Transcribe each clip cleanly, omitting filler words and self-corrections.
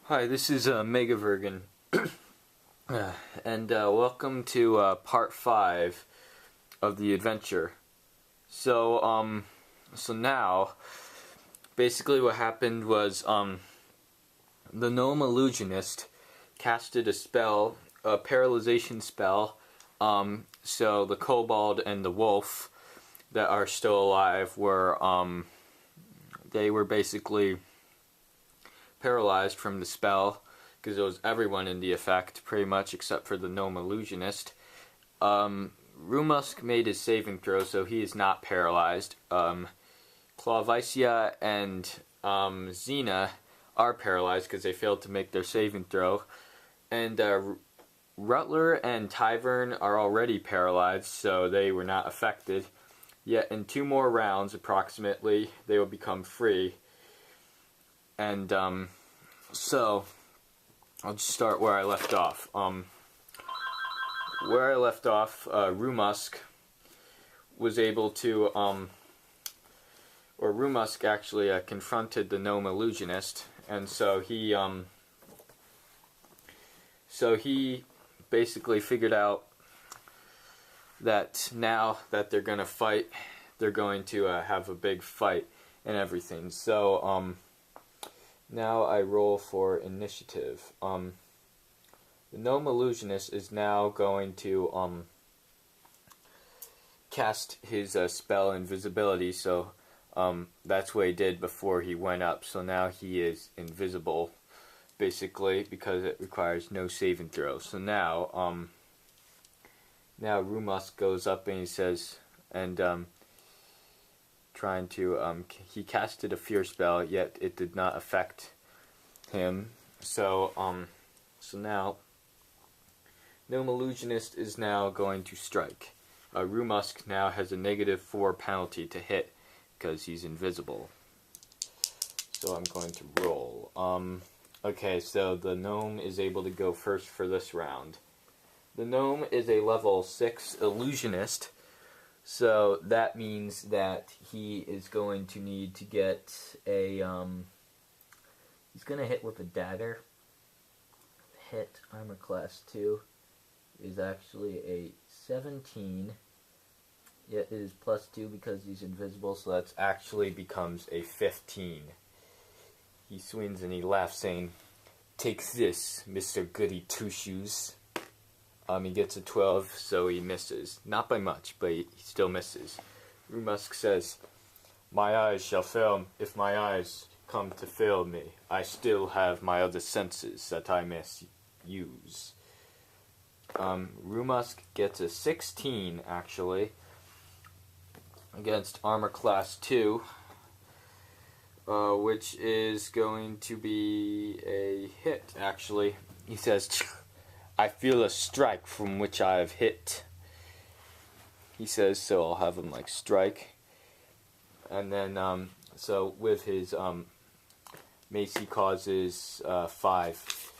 Hi, this is Mega Vergan, and welcome to part 5 of the adventure. So now, basically what happened was, the gnome illusionist casted a spell, a paralyzation spell, so the kobold and the wolf that are still alive were, they were basically paralyzed from the spell, because it was everyone in the effect, pretty much, except for the gnome illusionist. Rumusk made his saving throw, so he is not paralyzed. Clavicia and Xena are paralyzed because they failed to make their saving throw. And Rutler and Tyvern are already paralyzed, so they were not affected. Yet in 2 more rounds, approximately, they will become free. And, so, I'll just start where I left off. Where I left off, Rumusk was able to, or Rumusk actually confronted the gnome illusionist, and so he basically figured out that now that they're gonna fight, they're going to have a big fight and everything. So, now I roll for initiative. The gnome illusionist is now going to cast his spell invisibility, so that's what he did before he went up. So now he is invisible, basically, because it requires no saving throw. So now, now Rumusk goes up and he says, and trying to, he casted a fear spell, yet it did not affect him. So, so now, Gnome Illusionist is now going to strike. Rumusk now has a -4 penalty to hit, because he's invisible. So I'm going to roll. Okay, so the gnome is able to go first for this round. The gnome is a level 6 illusionist, so that means that he is going to need to get a, he's going to hit with a dagger. Hit armor class 2 is actually a 17. It is +2 because he's invisible, so that actually becomes a 15. He swings and he laughs, saying, "Take this, Mr. Goody Two-Shoes." He gets a 12, so he misses. Not by much, but he still misses. Rumusk says, "My eyes shall fail if my eyes come to fail me. I still have my other senses that I must use." Rumusk gets a 16, actually, against armor class 2, which is going to be a hit, actually. He says, "I feel a strike from which I have hit." He says, so I'll have him, like, strike. And then, so with his, Macy causes, 5,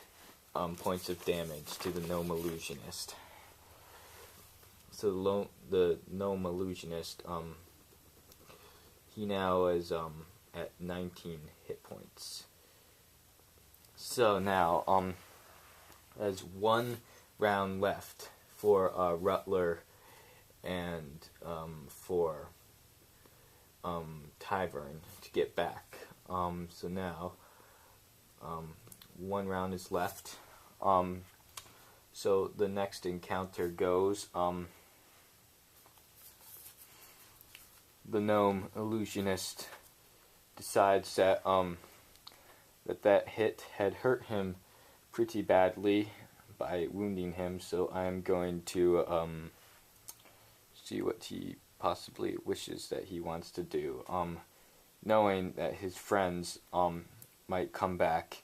points of damage to the gnome illusionist. So the gnome illusionist, he now is, at 19 hit points. So now, there's 1 round left for Rutler and for Tyvern to get back. So now 1 round is left. So the next encounter goes, the gnome illusionist decides that that hit had hurt him pretty badly by wounding him, so I am going to see what he possibly wishes that he wants to do. Knowing that his friends might come back,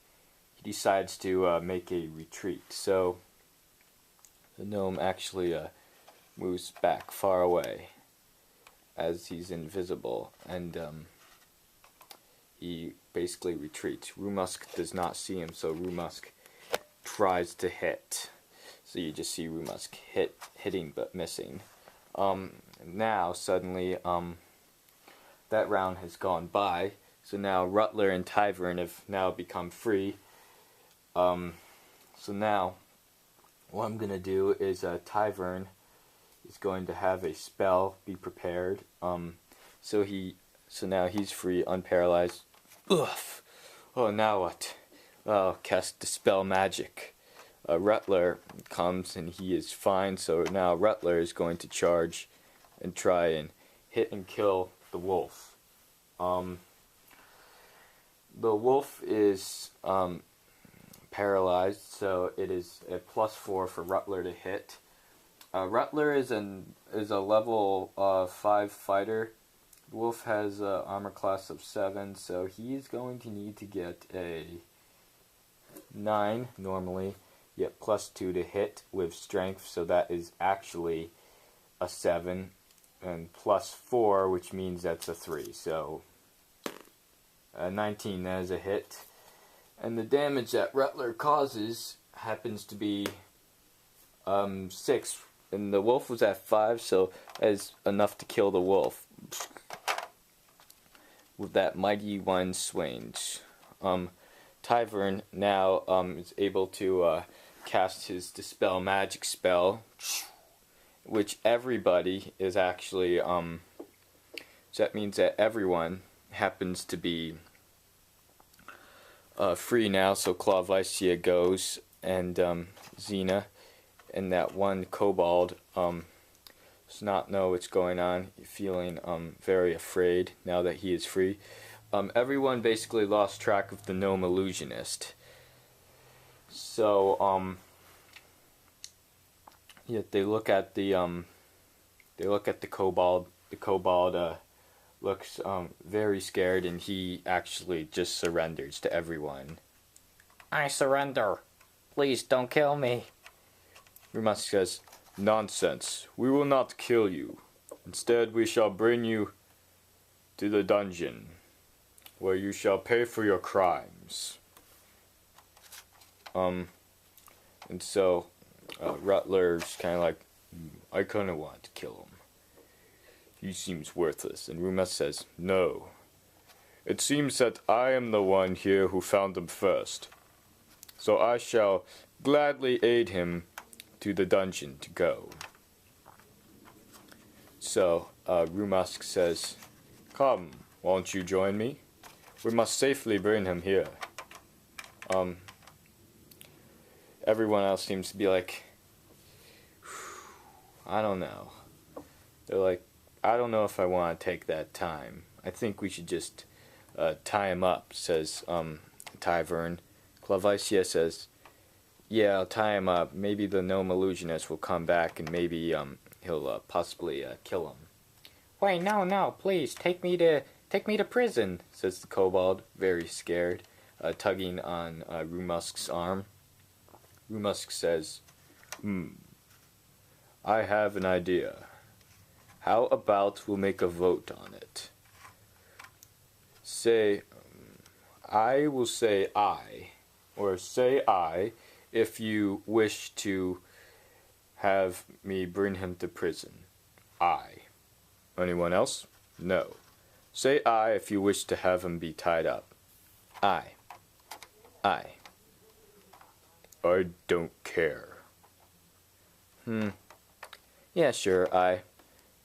he decides to make a retreat. So the gnome actually moves back far away as he's invisible, and he basically retreats. Rumusk does not see him, so Rumusk tries to hit. So you just see Rumusk hitting but missing. Now suddenly that round has gone by, so now Rutler and Tyvern have now become free, So now, what I'm gonna do is Tyvern is going to have a spell be prepared. So now he's free, unparalyzed. Ugh. Oh, now what? Oh, cast Dispel Magic. Rutler comes and he is fine, so now Rutler is going to charge and try and hit and kill the wolf. The wolf is paralyzed, so it is a +4 for Rutler to hit. Rutler is a level 5 fighter. The wolf has an armor class of 7, so he's going to need to get a 9 normally, yet +2 to hit with strength, so that is actually a 7, and +4, which means that's a 3, so 19, that is a hit. And the damage that Rutler causes happens to be 6, and the wolf was at 5, so that is enough to kill the wolf with that mighty one swings. Tyvern now is able to cast his Dispel Magic spell, which everybody is actually, so that means that everyone happens to be free now, so Clawvicia goes, and Xena, and that one kobold does not know what's going on, feeling very afraid now that he is free. Everyone basically lost track of the gnome illusionist. So yeah, they look at the kobold. The kobold looks very scared, and he actually just surrenders to everyone. I surrender. Please don't kill me. Rumask says, "Nonsense. We will not kill you. Instead, we shall bring you to the dungeon, where you shall pay for your crimes." And so Rutler's kind of like, I kind of want to kill him. He seems worthless. And Rumask says, "No. It seems that I am the one here who found him first. So I shall gladly aid him to the dungeon to go." So Rumask says, "Come, won't you join me? We must safely bring him here." Everyone else seems to be like, I don't know. They're like, I don't know if I want to take that time. I think we should just tie him up, says Tyvern. Clawvicia says, yeah, I'll tie him up. Maybe the gnome illusionist will come back, and maybe he'll possibly kill him. Wait, no, please, take me to prison, says the kobold, very scared, tugging on Rumask's arm. Rumask says, I have an idea. How about we'll make a vote on it? Say, I will say I, or say I, if you wish to have me bring him to prison. I. Anyone else? No. Say I if you wish to have him be tied up. I. I don't care. Yeah, sure, I.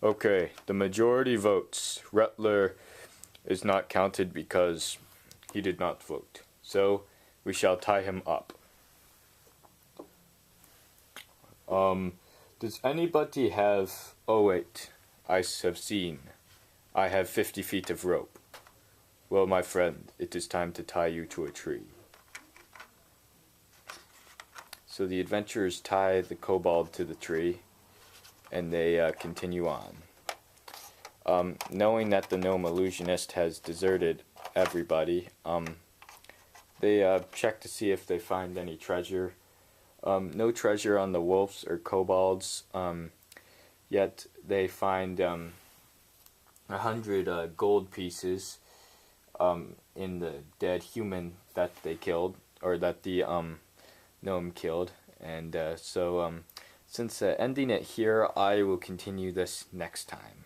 Okay, the majority votes. Rutler is not counted because he did not vote. So, we shall tie him up. Does anybody have... Oh wait, I have seen. I have 50 feet of rope. Well, my friend, it is time to tie you to a tree. So the adventurers tie the kobold to the tree, and they continue on. Knowing that the gnome illusionist has deserted everybody, they check to see if they find any treasure. No treasure on the wolves or kobolds, yet they find 100 gold pieces in the dead human that they killed, or that the gnome killed. And so since ending it here, I will continue this next time.